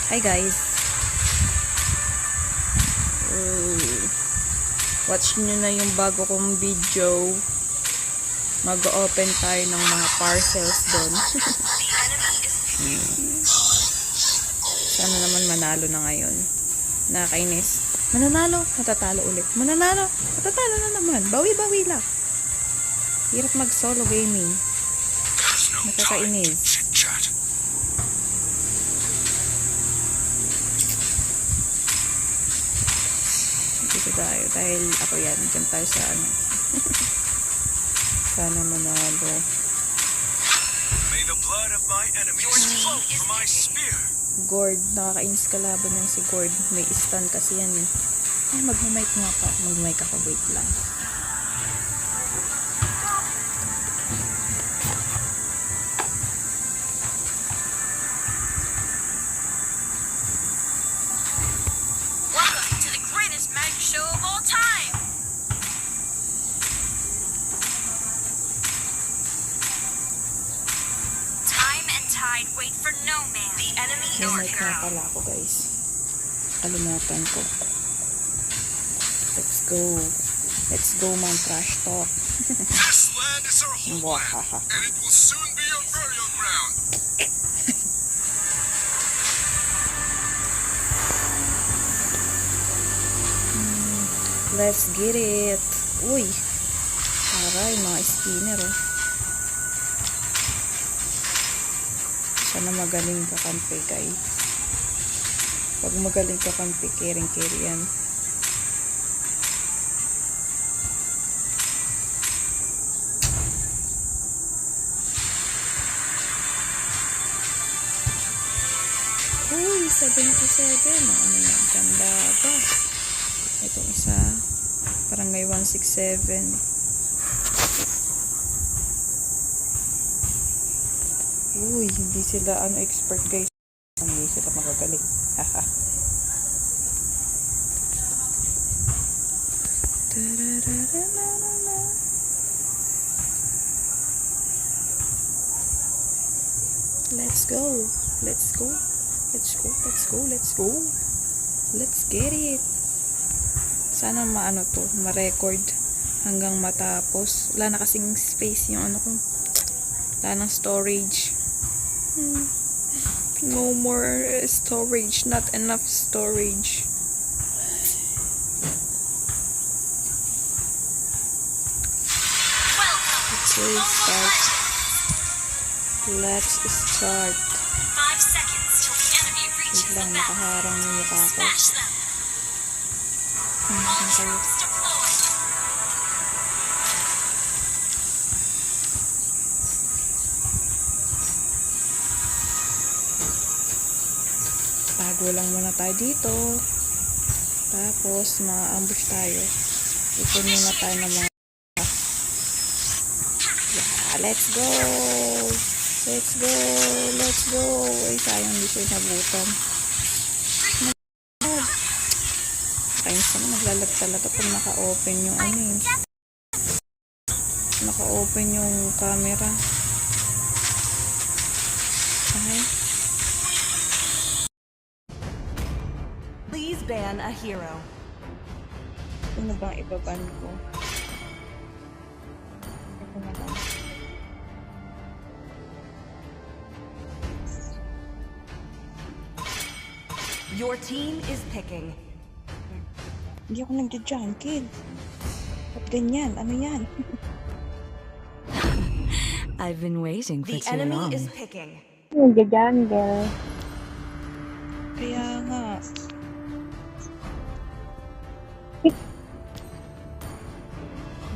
Hi guys. Watch nyo na yung bago kong video. Mag-open tayo ng mga parcels doon. Sana naman manalo na ngayon. Nakakainis. Mananalo, matatalo ulit. Mananalo, matatalo na naman. Bawi-bawi lang. Hirap mag-solo gaming. Nakakainis. Dito tayo. Dahil ako yan. Diyan tayo sa ano. Sana manalo. May the blood of my enemies flow from my spear. Gord. Nakakainis kalaban yan si Gord. May stun kasi yan eh. Ay, mag-mic nga pa. Mag-mic ako. Wait lang. Welcome to the greatest magic show of all time. Time and tide wait for no man. The enemy is May mic nga hero. pala ako guys. Kalimutan ko. Let's go. Let's go man trash talk. This land is our homeland, Wahaha. and it will soon be your burial ground. Let's get it. Uy. Aray, mga spinner oh. Sana magaling ka kampi guys. Pag magaling ka kampi, caring-carry yan. Uy, 77. Ano yan? Ganda ba? Itong isa. Barangay 167. Uy, hindi sila expert guys. Hindi sila magagaling. Haha. Let's go. Let's go. Let's go. Let's go. Let's go. Let's get it. Sana maano to, ma-record hanggang matapos. Wala na kasing space yung ano ko. Wala nang storage. No more storage. Not enough storage. Let's start. 5 seconds till the enemy reaches Wait the lang, battlefield. nakaharang yung mukha ko. Smash them. All Saan kayo? troops deployed. Tago lang muna tayo dito. Tapos, ma-ambush tayo. Ipon muna tayo ng mga... Yeah, let's go! Let's go! Let's go! Ay, sayang hindi siya nabutan. Kainis naman, naglalag talaga pag naka-open yung ano eh. Naka-open yung camera. Okay. Please ban a hero. Ano bang ibaban ko? Ito na lang. Your team is picking. Hindi ako nagja-jungle. Ba't ganyan? Ano yan? I've been waiting for The too enemy long. is picking. Nagja-jungle. Kaya nga.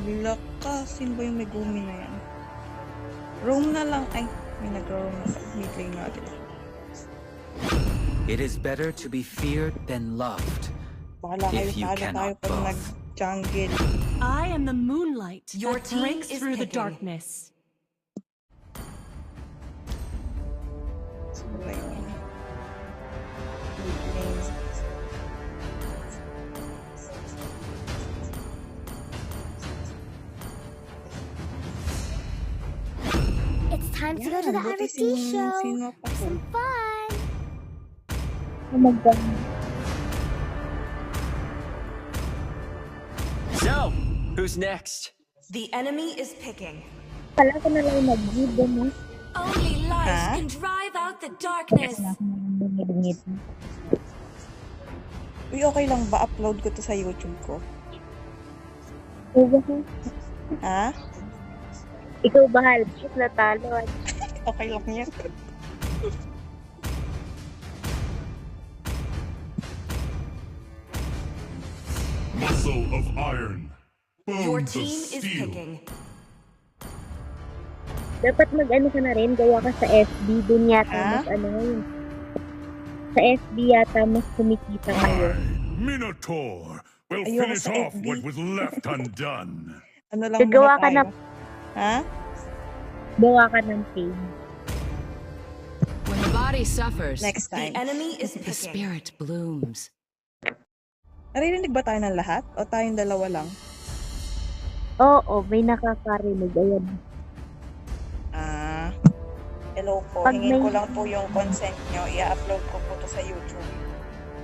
Bilak ka. Sino ba yung may gumi na yan? Roam na lang. Ay, may nag-roam na. Mid lane natin. It is better to be feared than loved. Bahala kayo, If you talo tayo cannot pag buff. nag-jungle. I am the moonlight Your that team breaks is through the picking. darkness. Sino ba yun? Mid lane. It's time to go to the buti Iris D show. sino pa po. Some fun. Maganda. So, who's next? The enemy is picking. Pala ko na lang mag-gid mo. Only light can drive out the darkness. Wala ko na lang bungid-ngid. Uy, okay lang ba? Upload ko to sa YouTube ko. Ikaw bahal. Ha? Ikaw bahal. Shit, natalo. Okay lang yan. Muscle of iron. Your Bones of team is steel. picking. Dapat mag-ano ka na rin. Gawa ka sa FB. Dun yata Ha? mas ano ngayon. Sa FB yata mas kumikita ngayon. Minotaur will Ayoko finish sa off FB. what was left undone. Ano lang Gagawa muna ka tayo. Ha? Gawa ka ng page. When the body suffers, Next The time. enemy is the picking. spirit blooms. Naririnig ba tayo ng lahat? O tayong dalawa lang? Oo, may nakakarinig. Ayan. Ah. Hello po. Pag Hingin may- ko lang po yung consent nyo. I-upload ko po to sa YouTube.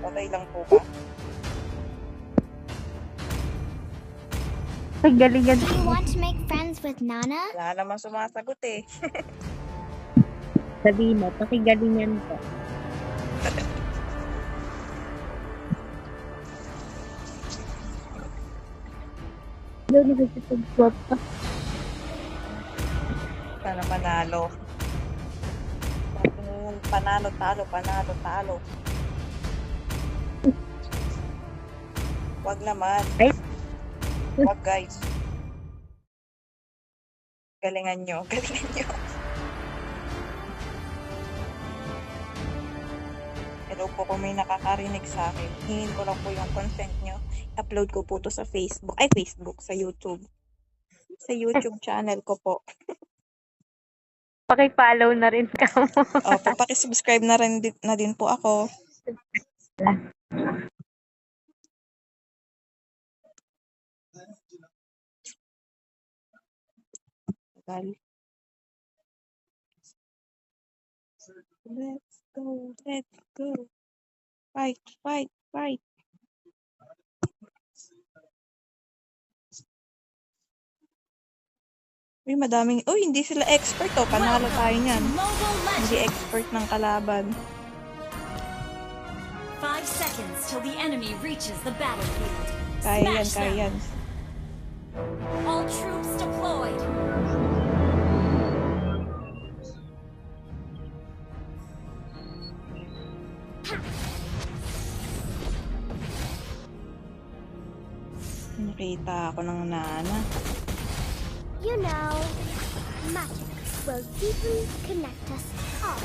Okay lang po ba? Ay, galingan. Do you want to make friends with Nana? Wala naman sumasagot eh. Sabihin mo, pakigalingan ko. Doon nakikipag-swap ka. Sana manalo. Panalo, talo, panalo, talo. Wag naman. Ay. Wag guys. Galingan nyo, galingan nyo. Hello po kung may nakakarinig sa akin. Hingin ko lang po yung consent nyo. Upload ko po to sa Facebook. Ay, Facebook. Sa YouTube. Sa YouTube channel ko po. Paki-follow na rin ka mo. Opo, pakisubscribe na rin na din po ako. Tagal. Let's go, let's go. Fight, fight, fight. Uy, madaming... Uy, hindi sila expert oh. Panalo tayo niyan. Mobile Hindi Legends. expert ng kalaban. 5 seconds till the enemy reaches the battlefield. Kaya yan, Smash kaya them. yan. All troops deployed. Nakita ako ng nana. You know, magic will deeply connect us all.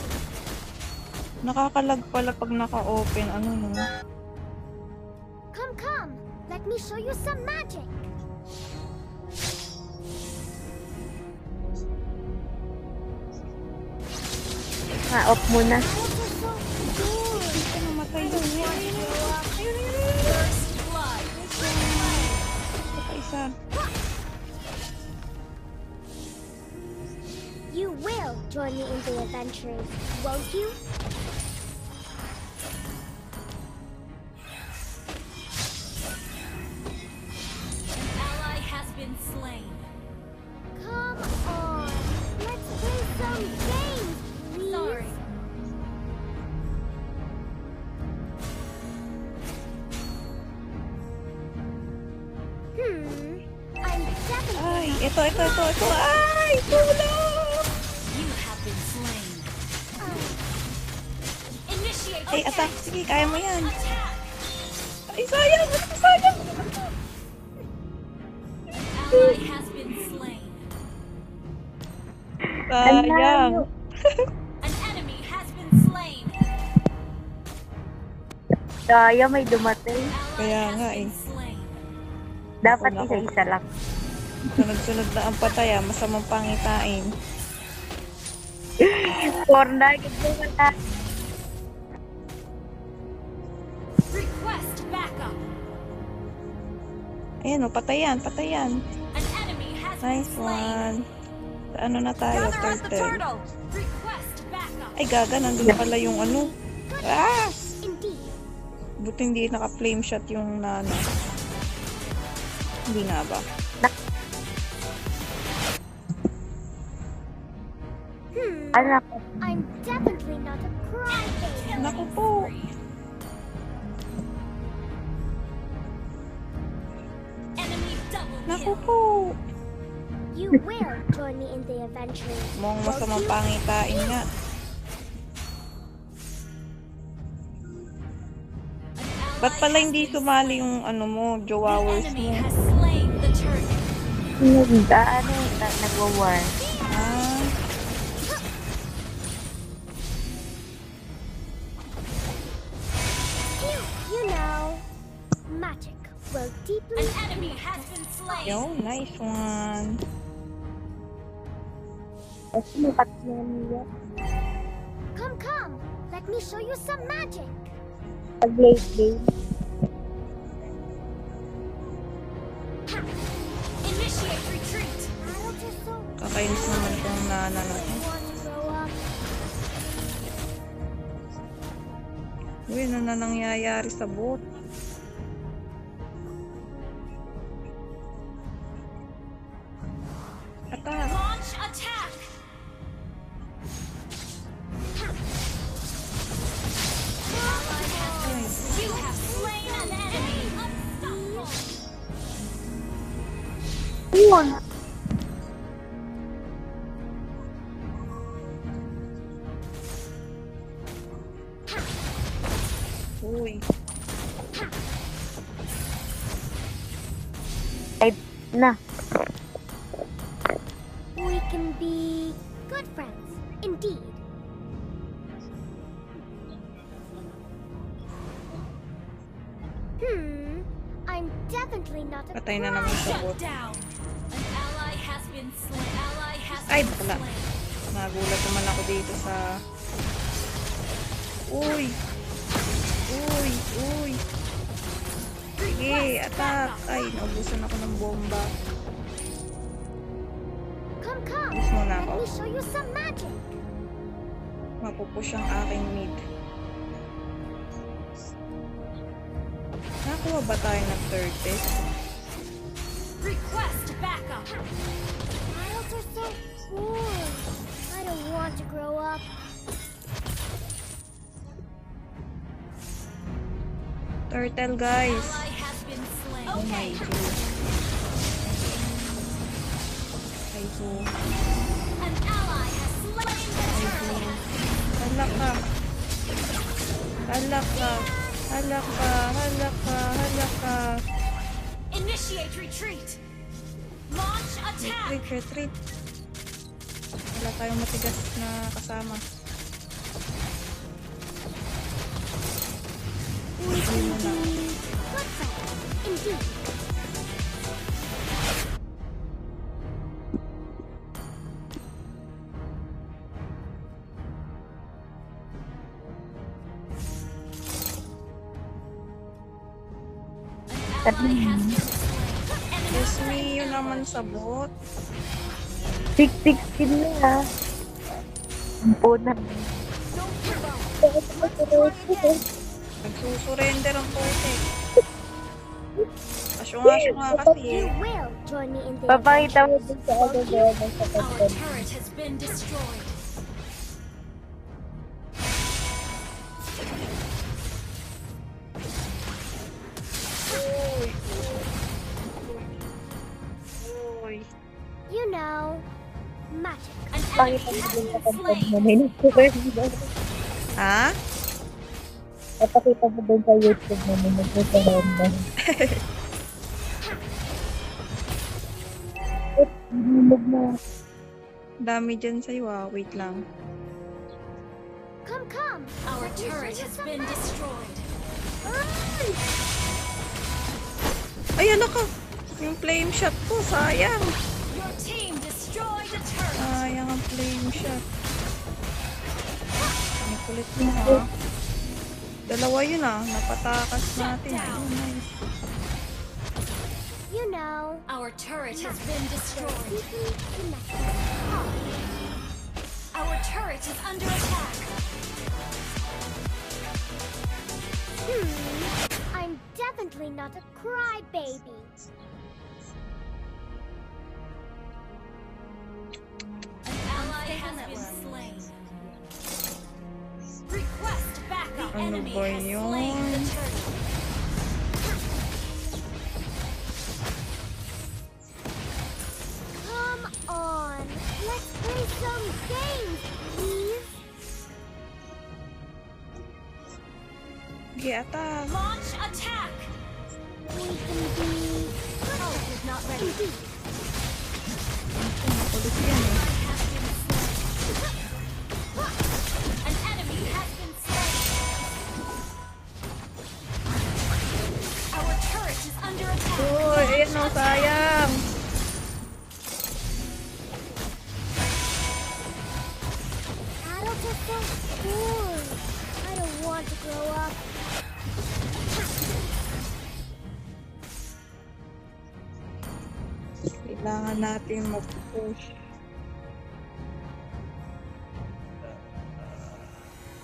Nakakalag pala pag naka-open. Ano no? Come, come. Let me show you some magic. Ma-off muna. Namatay yun. First blood. Saka isa. You will join me in the adventures, won't you? An ally has been slain. Come on. Let's play some games, please. Sorry. I'm definitely Ay, ito. Ay, tulong! You have been slain. Initiate Ay, attack. Sige, kaya mo yan. attack. Ay, sayang! Sayang! Ally has been slain. Sayang! An enemy has been slain. Kaya may dumating. Ally Kaya has nga been eh. slain. Dapat Naku. isa-isa lang. Sunod-sunod na ang patay ah. Masamang pangitain. Fortnite, ganyan ka na. Request backup. Ayan o, patayan. An enemy has been Nice slain. one. Sa ano na tayo, Gather up the turtle. turtle. Request backup. Ay, gaga. Nandun pala yung ano. Ah! Indeed. Buti hindi naka-flame shot yung Nana. Hindi nga ba? Anak, I'm definitely not a crybaby. Naku po. Enemy double Naku kill. po. You will join me in the adventure. Mukhang masamang pangitain nga. Ba't pala hindi sumali yung ano mo, jowawers Enemy mo? has slain the turret. nagwa-war. Ah, You know, magic will deeply. An enemy has been slain. yo, nice one. Kasi mukat na niya. Come, come. Let me show you some magic. Pag late game. Initiate retreat. Adults are so Kakainis naman tong Nana na to. want to grow up. Uy, ano na nangyayari sa bot? Attack! Launch attack. You have slain an enemy. Unstoppable. Uy, Ay, na. We can be good friends, indeed. I'm definitely not a patay na naman sa Shut bot. down. An ally has been slain. Ally has Ay, been wala. slain. Nagulat naman ako dito sa... Uy! Uy! Uy! Sige, attack! Ay, naubusan ako ng bomba. Come, come. Miss mo na Let ako. me show you some magic. Mapupush ang aking mid. Nakakuha ba tayo ng third test? Request backup. Adults are so bored. I don't want to grow up. Turtle, guys! Ally has been slain. Oh my Okay. God. Ay, so... An ally has slain the turret. Halak ka! Halak ka! Halak ka! Halak ka! Halak ka! Initiate retreat. Launch attack. Retreat, retreat. Wala tayong matigas na kasama. We Hindi can mo na. be good friends, indeed. Ally has been slain. Yes, me, yun naman sa bot. 616 na. Una. Nagsusurrender ang puti. Asyo nga kasi You eh. will join me in the Papakita mo adventure. dun sa ano doon sa Our content. turret has been destroyed. Uy, uy. You know, magic. An Papakita enemy mo has dun sa been content mo. slain. May nagsusurrender. Ha? Papakita mo dun sa YouTube mo. May nagsusurrender. Hinulog na. Dami dyan sa'yo ah. Wait lang. Come, come. Our turret has been destroyed. Ay, ano ka? Yung flame shot ko, sayang. Your team destroyed a turret. Sayang ang flame shot. Ang kulit mo ha. Dalawa yun ah. Napatakas natin. Oh, nice. You know, Our turret has been destroyed. deeply connected. Our turret is under attack. definitely not a crybaby. An ally has been slain. Request backup. Ano Enemy ba has yun? slain the turtle. Come on, let's play some games, please. Sige, attack. Launch attack. We can be Turret is not ready. indeed. Makulit yan eh. An enemy has been slain. Our turret is under attack. Uy, ayan o, sayang. Adults are so bored. I don't want to grow up. Kailangan natin mag-push.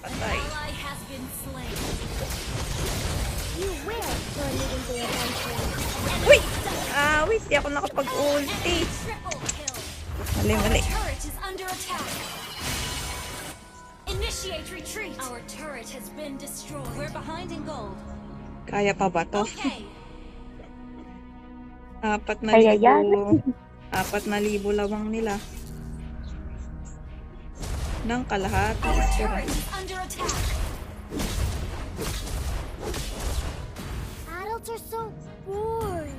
Patay. Ally has been slain. You will turn me into a vampire. Uy! Wait, di ako nakapag-ulti. Triple kill. Mali, mali. Turret is under attack. Initiate retreat. Our turret has been destroyed. We're behind in gold. Kaya pa ba to? Okay. 4,000. Kaya yan. 4,000 lawang nila. Nang kalahati. Our turret is under attack. Adults are so bored.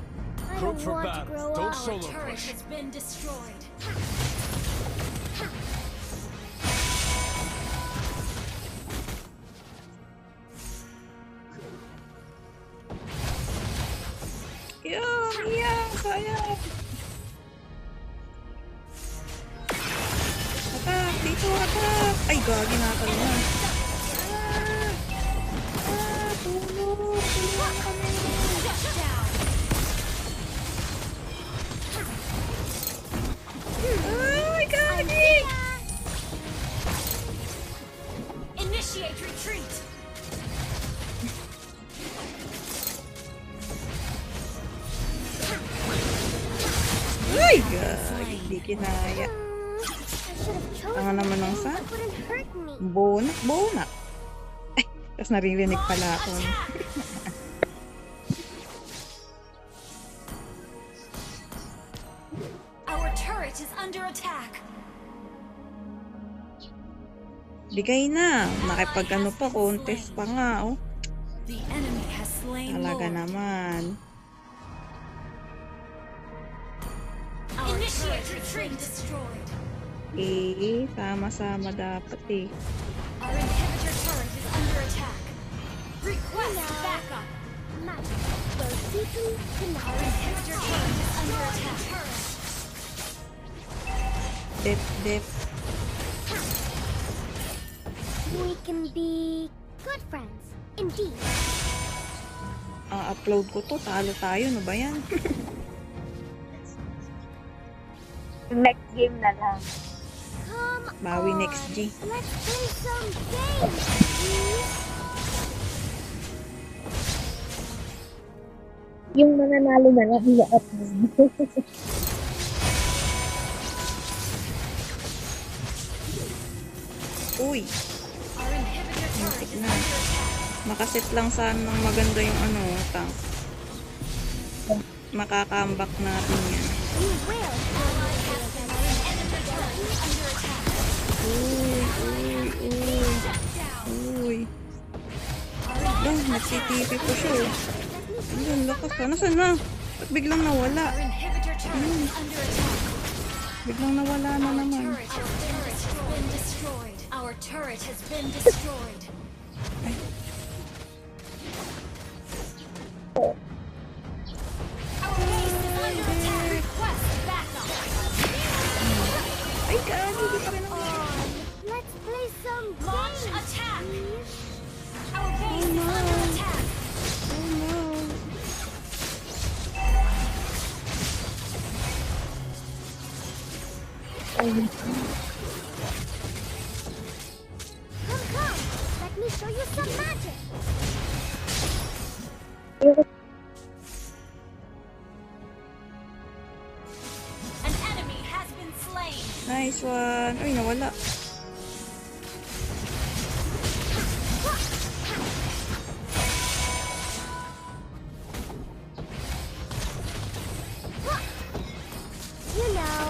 I Group don't for want to battle. grow Don't up. solo Turret push. has been destroyed. Kaya. Attack! Dito, attack! Ay, gagi natin na. Tulog! Tulungan kami! Shut down. Ay, gagi! Initiate retreat. Ay, gagi! Di kinaya. I should have chosen Tanga naman ng things sa. that wouldn't hurt me. Bonak. Ay, tapos naririnig pala ako. Our turret is under attack. Bigay na. Nakipag-ano pa, contest pa nga, oh. The enemy has slain Talaga Lord. naman. Our initiate retreat destroyed. Sama-sama dapat eh. Our inhibitor turret is under attack. Request backup. Magic. We're seeking Our tonight. inhibitor turret is under attack. Dep. We can be good friends. Indeed. Ang upload ko to, talo tayo, no ba yan? Next game na lang. Come Bawi on. next G. Let's play some games, please. Yung mananalo na lang, i-upload. Uy, Our inhibitor turret is na. under attack. Makasit lang sana ng maganda yung ano, tank. Makakambak natin yan. You will. Ally has been inhibitor turret is under attack. Shut down. Uy. Doon, nag-CTP ko siya eh. Ayun, lakas ka. Nasaan na? Ba't biglang nawala? Our inhibitor turret is under attack. Biglang nawala na naman. Our turret has been destroyed. Our base is under attack. Request backup. Ay, gagi, di pa rin ako. Let's play some Launch games, attack. please. Our base is under attack. Oh no. Come. Let me show you some magic. Nice one. Uy, nawala. You know,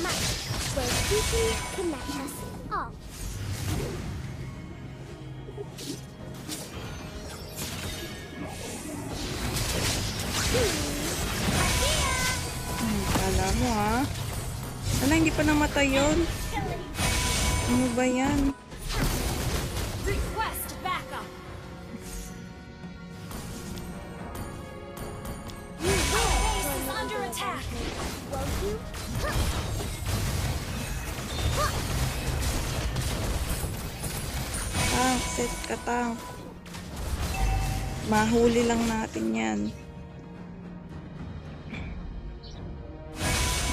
magic, where we can connect us all. Kala mo ha. Ala, hindi pa namatay yun. Ano ba yan? Request backup. Our base is under attack. Won't you? Tank, set ka tank. Mahuli lang natin yan.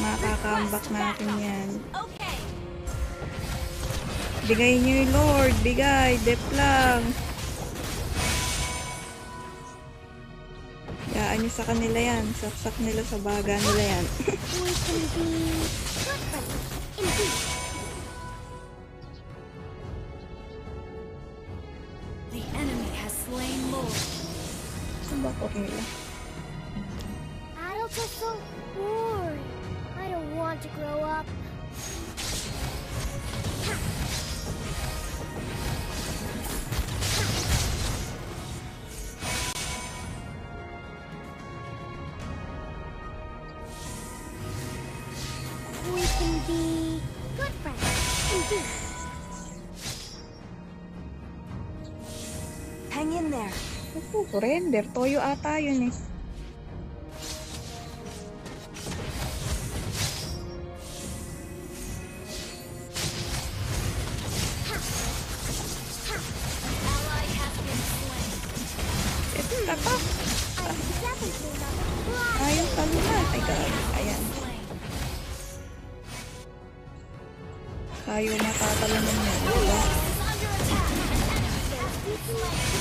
Makakambak natin yan. Okay. Bigay niyo yung Lord. Bigay. Dep lang. Yaan niyo sa kanila yan. Saksak nila sa baga nila yan. We can be good friends, indeed. The enemy has slain Lord. Saan ba ako nila? Adults are so boring. I don't want to grow up. We can be good friends, indeed. Hang in there. Surrender. Toyo ata yun eh. Ally has been slain. Ito pa. I'm definitely not a fly. Ayaw talo na. Ay, God. Ayan. Slain. Tayo matatalo na niya. Diba? Is under attack. An enemy has been slain.